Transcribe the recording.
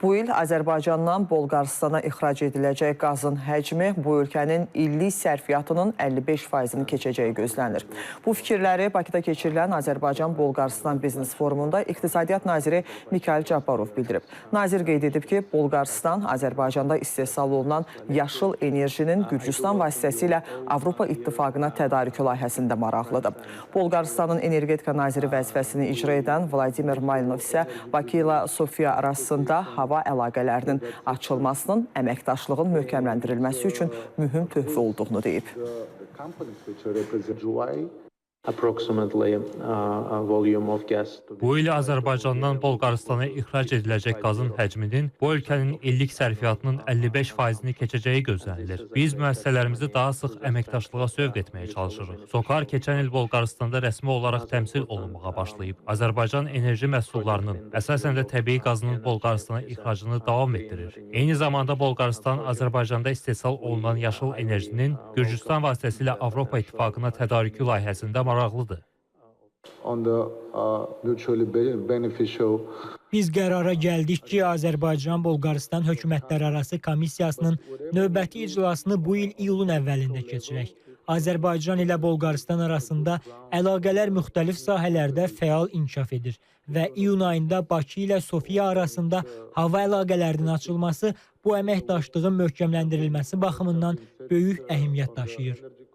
Bu il Azərbaycandan Bolqarıstana ixrac ediləcək qazın həcmi bu ölkənin illik sərfiyyatının 55%-ni keçəcəyi gözlənilir. Bu fikirləri Bakıda keçirilən Azərbaycan-Bolqarıstan biznes forumunda İqtisadiyyat naziri Mikhail Cabbarov bildirib. Nazir qeyd edib ki, Bolqarıstan Azərbaycanda istehsal olunan yaşıl enerjinin Gürcüstan vasitəsilə Avropa İttifaqına tədarükü layihəsində maraqlıdır. Bolqarıstanın energetika naziri vəzifəsini icra edən Vladimir Malinov isə Bakı ilə Sofiya arasında hava əlaqələrinin açılmasının əməkdaşlığın möhkəmləndirilməsi üçün mühüm töhfə olduğunu deyib. Bu il Azərbaycandan Bolqarıstana ixrac ediləcək qazın həcminin bu ölkənin illik sərfiyyatının 55%-ni keçəcəyi gözlənilir. Biz müəssisələrimizi daha sıx əməkdaşlığa sövq etməyə çalışırıq. SOCAR keçən il Bolqarıstanda rəsmi olaraq təmsil olunmağa başlayıb. Azərbaycan enerji məhsullarının, əsasən də təbii qazının Bolqarıstana ixracını davam etdirir. Eyni zamanda Bolqarıstan Azərbaycanda istehsal olunan yaşıl enerjinin Gürcüstan vasitəsilə Avropa İttifaqına tədarükü layihəsində maraqlıdır. Biz qərara gəldik ki, Azərbaycan-Bolqarıstan hökumətlərarası komissiyasının növbəti iclasını bu il iyulun əvvəlində keçirək. Azərbaycan ilə Bolqarıstan arasında əlaqələr müxtəlif sahələrdə fəal inkişaf edir və iyun ayında Bakı ilə Sofiya arasında hava əlaqələrinin açılması bu əməkdaşlığın möhkəmləndirilməsi baxımından böyük əhəmiyyət daşıyır.